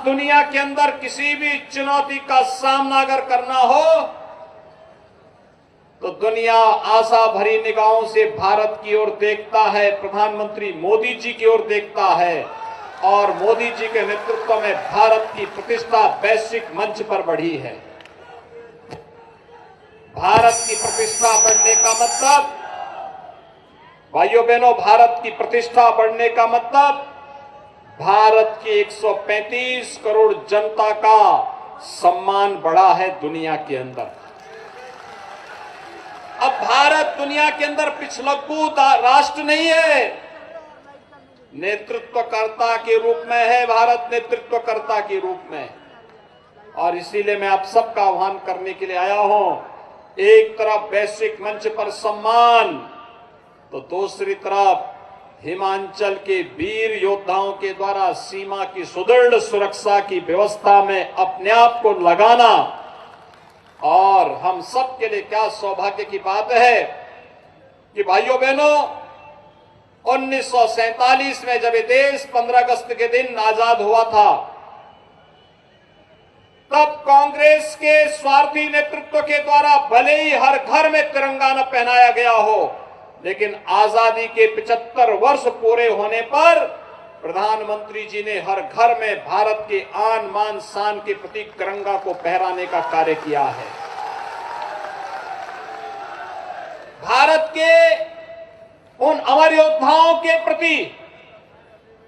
दुनिया के अंदर किसी भी चुनौती का सामना अगर करना हो तो दुनिया आशा भरी निगाहों से भारत की ओर देखता है, प्रधानमंत्री मोदी जी की ओर देखता है और मोदी जी के नेतृत्व में भारत की प्रतिष्ठा वैश्विक मंच पर बढ़ी है। भारत की प्रतिष्ठा बढ़ने का मतलब, भाइयों बहनों, भारत की प्रतिष्ठा बढ़ने का मतलब भारत की 135 करोड़ जनता का सम्मान बढ़ा है दुनिया के अंदर। अब भारत दुनिया के अंदर पिछलग्गू राष्ट्र नहीं है, नेतृत्वकर्ता के रूप में है, भारत नेतृत्वकर्ता के रूप में। और इसीलिए मैं आप सबका आह्वान करने के लिए आया हूं, एक तरफ वैश्विक मंच पर सम्मान तो दूसरी तरफ हिमाचल के वीर योद्धाओं के द्वारा सीमा की सुदृढ़ सुरक्षा की व्यवस्था में अपने आप को लगाना। और हम सब के लिए क्या सौभाग्य की बात है कि भाइयों बहनों, 1947 में जब ये देश 15 अगस्त के दिन आजाद हुआ था, तब कांग्रेस के स्वार्थी नेतृत्व के द्वारा भले ही हर घर में तिरंगा न पहनाया गया हो, लेकिन आजादी के 75 वर्ष पूरे होने पर प्रधानमंत्री जी ने हर घर में भारत के आन मान शान के प्रतीक तिरंगा को फहराने का कार्य किया है। भारत के उन अमर योद्धाओं के प्रति,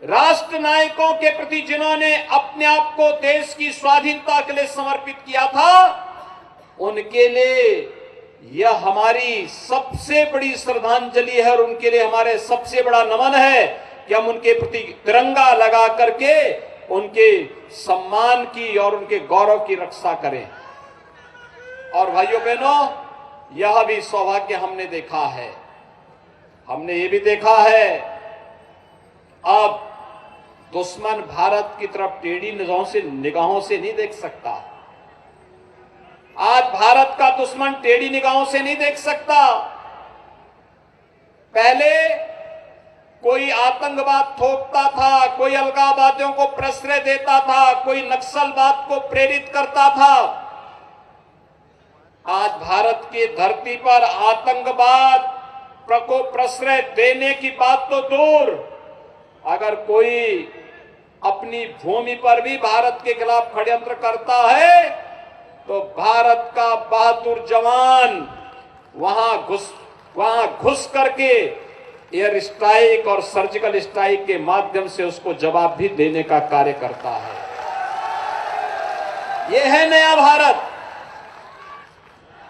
राष्ट्र नायकों के प्रति जिन्होंने अपने आप को देश की स्वाधीनता के लिए समर्पित किया था, उनके लिए यह हमारी सबसे बड़ी श्रद्धांजलि है और उनके लिए हमारे सबसे बड़ा नमन है कि हम उनके प्रति तिरंगा लगा करके उनके सम्मान की और उनके गौरव की रक्षा करें। और भाइयों बहनों, यह भी सौभाग्य हमने देखा है, हमने ये भी देखा है, अब दुश्मन भारत की तरफ टेढ़ी निगाहों से नहीं देख सकता। आज भारत का दुश्मन टेढ़ी निगाहों से नहीं देख सकता। पहले कोई आतंकवाद थोपता था, कोई अलगाववादियों को प्रश्रय देता था, कोई नक्सलवाद को प्रेरित करता था। आज भारत की धरती पर आतंकवाद को प्रश्रय देने की बात तो दूर, अगर कोई अपनी भूमि पर भी भारत के खिलाफ षड्यंत्र करता है तो भारत का बहादुर जवान वहां घुस करके एयर स्ट्राइक और सर्जिकल स्ट्राइक के माध्यम से उसको जवाब भी देने का कार्य करता है। यह है नया भारत,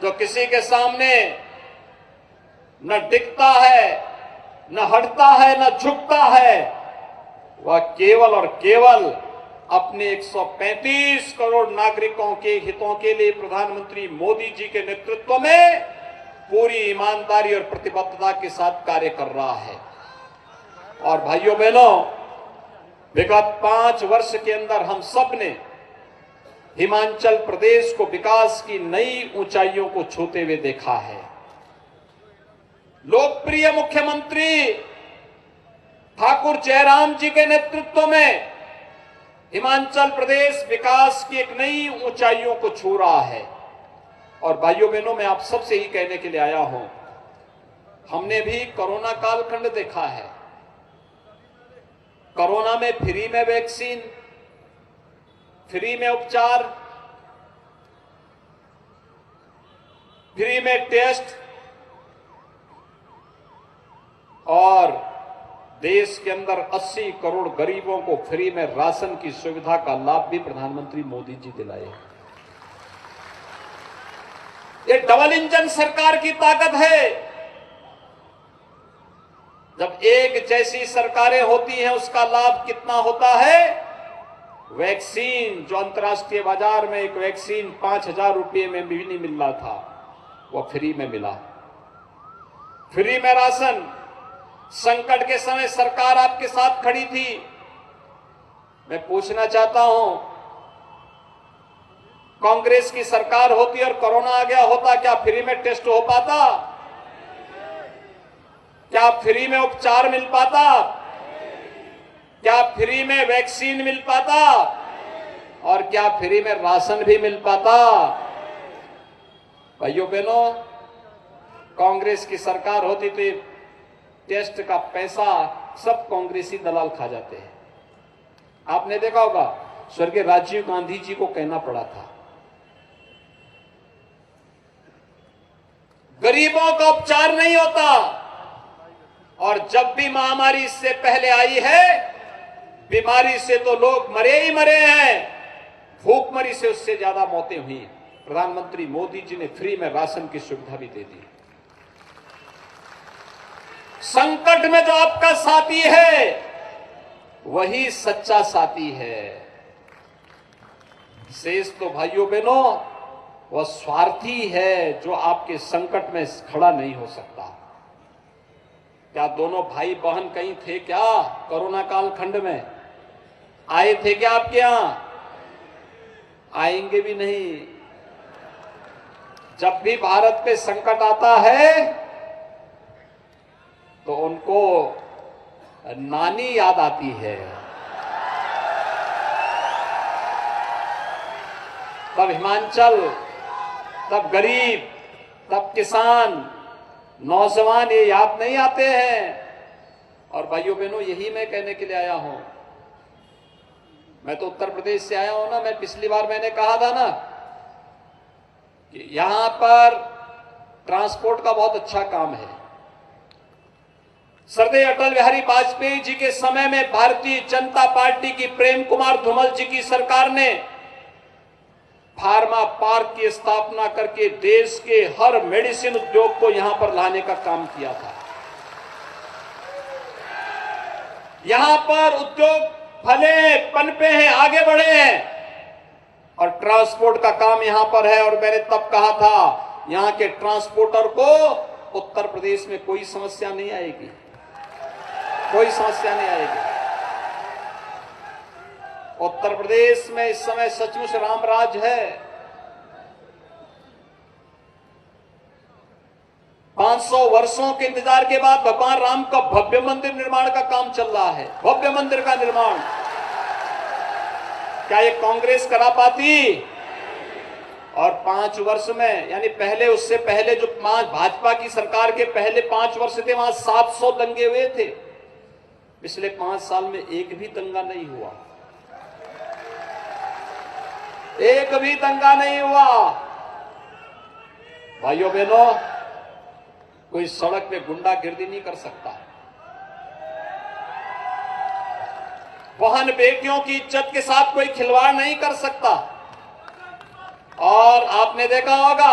जो किसी के सामने न डिगता है, न हटता है, न झुकता है। वह केवल और केवल अपने 135 करोड़ नागरिकों के हितों के लिए प्रधानमंत्री मोदी जी के नेतृत्व में पूरी ईमानदारी और प्रतिबद्धता के साथ कार्य कर रहा है। और भाइयों बहनों, विगत 5 वर्ष के अंदर हम सब ने हिमाचल प्रदेश को विकास की नई ऊंचाइयों को छूते हुए देखा है। लोकप्रिय मुख्यमंत्री ठाकुर जयराम जी के नेतृत्व में हिमाचल प्रदेश विकास की एक नई ऊंचाइयों को छू रहा है। और भाइयों बहनों, मैं आप सबसे ही कहने के लिए आया हूं, हमने भी कोरोना कालखंड देखा है। कोरोना में फ्री में वैक्सीन, फ्री में उपचार, फ्री में टेस्ट और देश के अंदर 80 करोड़ गरीबों को फ्री में राशन की सुविधा का लाभ भी प्रधानमंत्री मोदी जी दिलाए। ये डबल इंजन सरकार की ताकत है। जब एक जैसी सरकारें होती हैं उसका लाभ कितना होता है। वैक्सीन, जो अंतर्राष्ट्रीय बाजार में एक वैक्सीन 5,000 रुपये में भी नहीं मिल रहा था, वह फ्री में मिला। फ्री में राशन, संकट के समय सरकार आपके साथ खड़ी थी। मैं पूछना चाहता हूं, कांग्रेस की सरकार होती और कोरोना आ गया होता, क्या फ्री में टेस्ट हो पाता? क्या फ्री में उपचार मिल पाता? क्या फ्री में वैक्सीन मिल पाता? और क्या फ्री में राशन भी मिल पाता? भाइयों बहनों, कांग्रेस की सरकार होती तो टेस्ट का पैसा सब कांग्रेसी दलाल खा जाते हैं। आपने देखा होगा स्वर्गीय राजीव गांधी जी को कहना पड़ा था, गरीबों का उपचार नहीं होता, और जब भी महामारी इससे पहले आई है, बीमारी से तो लोग मरे ही मरे हैं, भूखमरी से उससे ज्यादा मौतें हुई। प्रधानमंत्री मोदी जी ने फ्री में राशन की सुविधा भी दे दी। संकट में जो आपका साथी है वही सच्चा साथी है। शेष तो भाइयों बहनों वह स्वार्थी है जो आपके संकट में खड़ा नहीं हो सकता। क्या दोनों भाई बहन कहीं थे क्या? कोरोना काल खंड में आए थे क्या आपके यहां? आएंगे भी नहीं। जब भी भारत पे संकट आता है तो उनको नानी याद आती है। तब हिमाचल, तब गरीब, तब किसान, नौजवान ये याद नहीं आते हैं। और भाइयों बहनों, यही मैं कहने के लिए आया हूं। मैं तो उत्तर प्रदेश से आया हूं ना। मैं पिछली बार मैंने कहा था ना कि यहां पर ट्रांसपोर्ट का बहुत अच्छा काम है। श्रद्धेय अटल बिहारी वाजपेयी जी के समय में भारतीय जनता पार्टी की प्रेम कुमार धूमल जी की सरकार ने फार्मा पार्क की स्थापना करके देश के हर मेडिसिन उद्योग को यहां पर लाने का काम किया था। यहां पर उद्योग फले पनपे हैं, आगे बढ़े हैं, और ट्रांसपोर्ट का काम यहां पर है। और मैंने तब कहा था यहां के ट्रांसपोर्टर को उत्तर प्रदेश में कोई समस्या नहीं आएगी, कोई समस्या नहीं आएगी। उत्तर प्रदेश में इस समय सचमुच रामराज है। 500 वर्षों के इंतजार के बाद भगवान राम का भव्य मंदिर निर्माण का काम चल रहा है। भव्य मंदिर का निर्माण क्या ये कांग्रेस करा पाती? और 5 वर्ष में, यानी पहले, उससे पहले जो भाजपा की सरकार के पहले 5 वर्ष थे, वहां 700 दंगे हुए थे। पिछले 5 साल में एक भी दंगा नहीं हुआ, एक भी दंगा नहीं हुआ। भाइयों बहनों, कोई सड़क पे गुंडागिर्दी नहीं कर सकता। बहन बेटियों की इज्जत के साथ कोई खिलवाड़ नहीं कर सकता। और आपने देखा होगा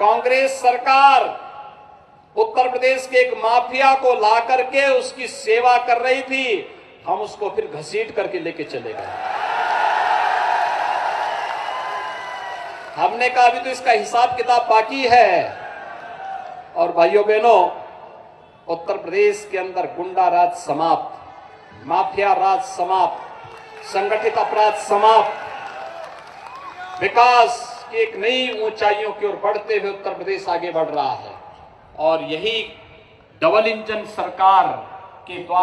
कांग्रेस सरकार उत्तर प्रदेश के एक माफिया को ला करके उसकी सेवा कर रही थी, हम उसको फिर घसीट करके लेके चले गए। हमने कहा अभी तो इसका हिसाब किताब बाकी है। और भाइयों बहनों, उत्तर प्रदेश के अंदर गुंडा राज समाप्त, माफिया राज समाप्त, संगठित अपराध समाप्त, विकास की एक नई ऊंचाइयों की ओर बढ़ते हुए उत्तर प्रदेश आगे बढ़ रहा है। और यही डबल इंजन सरकार के द्वारा